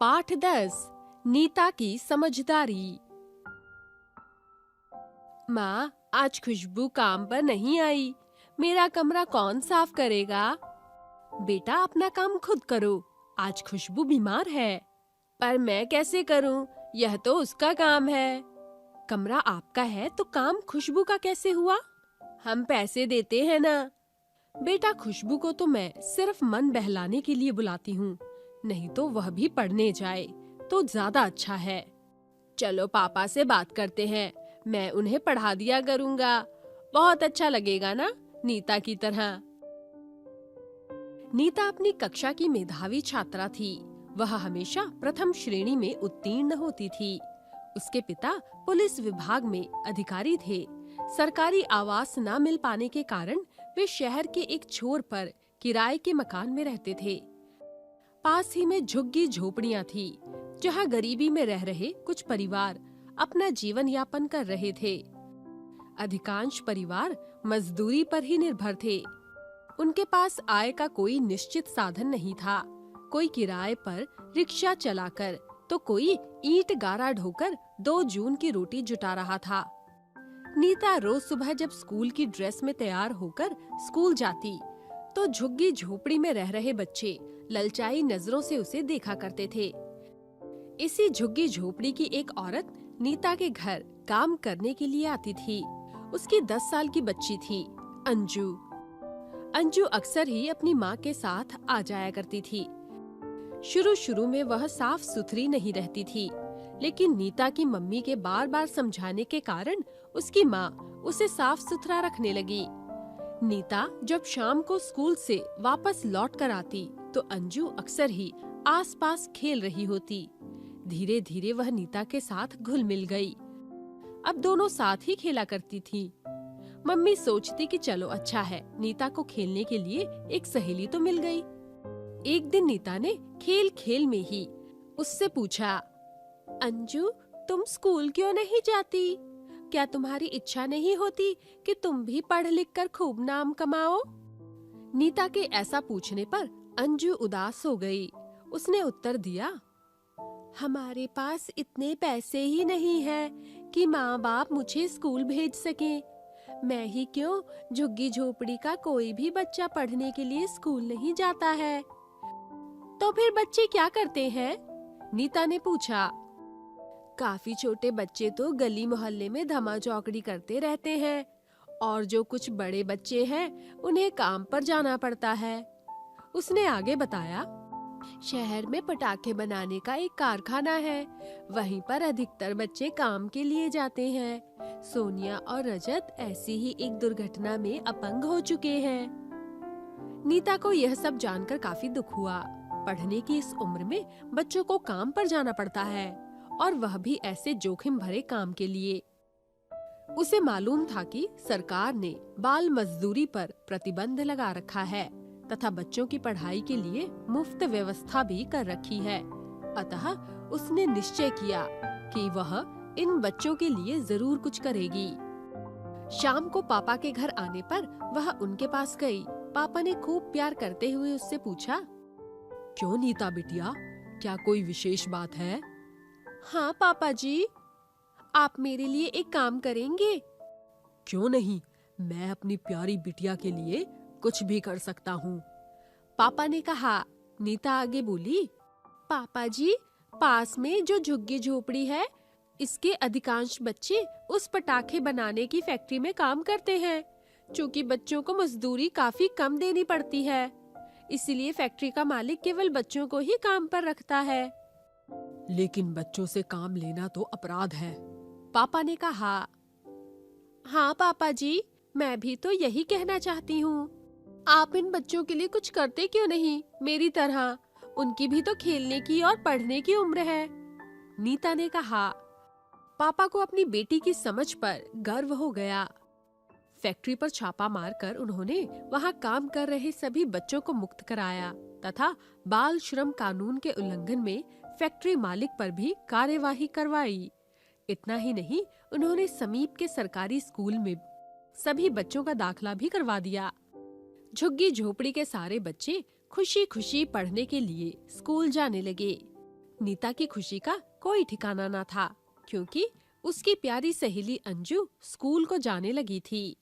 पाठ 10 नीता की समझदारी। माँ, आज खुशबू काम पर नहीं आई। मेरा कमरा कौन साफ करेगा? बेटा, अपना काम खुद करो। आज खुशबू बीमार है। पर मैं कैसे करूँ? यह तो उसका काम है। कमरा आपका है तो काम खुशबू का कैसे हुआ? हम पैसे देते हैं ना। बेटा, खुशबू को तो मैं सिर्फ मन बहलाने के लिए बुलाती हूँ, नहीं तो वह भी पढ़ने जाए तो ज्यादा अच्छा है। चलो पापा से बात करते हैं, मैं उन्हें पढ़ा दिया करूँगा। बहुत अच्छा लगेगा ना, नीता की तरह। नीता अपनी कक्षा की मेधावी छात्रा थी। वह हमेशा प्रथम श्रेणी में उत्तीर्ण होती थी। उसके पिता पुलिस विभाग में अधिकारी थे। सरकारी आवास न मिल पाने के कारण वे शहर के एक छोर पर किराए के मकान में रहते थे। पास ही में झुग्गी झोपड़ियां थी, जहां गरीबी में रह रहे कुछ परिवार अपना जीवन यापन कर रहे थे। अधिकांश परिवार मजदूरी पर ही निर्भर थे। उनके पास आय का कोई निश्चित साधन नहीं था। कोई किराए पर रिक्शा चलाकर तो कोई ईंट गारा ढोकर 2 जून की रोटी जुटा रहा था। नीता रोज सुबह जब स्कूल की ड्रेस में तैयार होकर स्कूल जाती, तो झुग्गी झोपड़ी में रह रहे बच्चे ललचाई नजरों से उसे देखा करते थे। इसी झुग्गी झोपड़ी की एक औरत नीता के घर काम करने के लिए आती थी। उसकी 10 साल की बच्ची थी, अंजू। अंजू अक्सर ही अपनी माँ के साथ आ जाया करती थी। शुरू में वह साफ सुथरी नहीं रहती थी, लेकिन नीता की मम्मी के बार बार समझाने के कारण उसकी माँ उसे साफ सुथरा रखने लगी। नीता जब शाम को स्कूल से वापस लौट कर आती, तो अंजू अक्सर ही आसपास खेल रही होती। धीरे धीरे वह नीता के साथ घुल मिल गई। अब दोनों साथ ही खेला करती थी। मम्मी सोचती कि चलो अच्छा है, नीता को खेलने के लिए एक सहेली तो मिल गई। एक दिन नीता ने खेल खेल में ही उससे पूछा, अंजू, तुम स्कूल क्यों नहीं जाती? क्या तुम्हारी इच्छा नहीं होती कि तुम भी पढ़ लिख कर खूब नाम कमाओ? नीता के ऐसा पूछने पर अंजू उदास हो गई। उसने उत्तर दिया, हमारे पास इतने पैसे ही नहीं है कि माँ बाप मुझे स्कूल भेज सकें। मैं ही क्यों, झुग्गी झोपड़ी का कोई भी बच्चा पढ़ने के लिए स्कूल नहीं जाता है। तो फिर बच्चे क्या करते हैं? नीता ने पूछा। काफी छोटे बच्चे तो गली मोहल्ले में धमा चौकड़ी करते रहते हैं, और जो कुछ बड़े बच्चे हैं उन्हें काम पर जाना पड़ता है। उसने आगे बताया, शहर में पटाखे बनाने का एक कारखाना है, वहीं पर अधिकतर बच्चे काम के लिए जाते हैं। सोनिया और रजत ऐसी ही एक दुर्घटना में अपंग हो चुके हैं। नीता को यह सब जानकर काफी दुख हुआ। पढ़ने की इस उम्र में बच्चों को काम पर जाना पड़ता है, और वह भी ऐसे जोखिम भरे काम के लिए। उसे मालूम था कि सरकार ने बाल मजदूरी पर प्रतिबंध लगा रखा है तथा बच्चों की पढ़ाई के लिए मुफ्त व्यवस्था भी कर रखी है। अतः उसने निश्चय किया कि वह इन बच्चों के लिए जरूर कुछ करेगी। शाम को पापा के घर आने पर वह उनके पास गई। पापा ने खूब प्यार करते हुए उससे पूछा, क्यों नीता बिटिया, क्या कोई विशेष बात है? हाँ पापा जी, आप मेरे लिए एक काम करेंगे? क्यों नहीं, मैं अपनी प्यारी बिटिया के लिए कुछ भी कर सकता हूँ, पापा ने कहा। नीता आगे बोली, पापा जी, पास में जो झुग्गी झोपड़ी है, इसके अधिकांश बच्चे उस पटाखे बनाने की फैक्ट्री में काम करते हैं। चूँकि बच्चों को मजदूरी काफी कम देनी पड़ती है, इसीलिए फैक्ट्री का मालिक केवल बच्चों को ही काम पर रखता है। लेकिन बच्चों से काम लेना तो अपराध है, पापा ने कहा। हाँ पापा जी, मैं भी तो यही कहना चाहती हूँ। आप इन बच्चों के लिए कुछ करते क्यों नहीं, मेरी तरह? उनकी भी तो खेलने की और पढ़ने की उम्र है, नीता ने कहा। पापा को अपनी बेटी की समझ पर गर्व हो गया। फैक्ट्री पर छापा मारकर उन्होंने वहाँ काम कर रहे सभी बच्चों को मुक्त कराया तथा बाल श्रम कानून के उल्लंघन में फैक्ट्री मालिक पर भी कार्यवाही करवाई। इतना ही नहीं, उन्होंने समीप के सरकारी स्कूल में सभी बच्चों का दाखला भी करवा दिया। झुग्गी झोपड़ी के सारे बच्चे खुशी खुशी पढ़ने के लिए स्कूल जाने लगे। नीता की खुशी का कोई ठिकाना न था, क्योंकि उसकी प्यारी सहेली अंजू स्कूल को जाने लगी थी।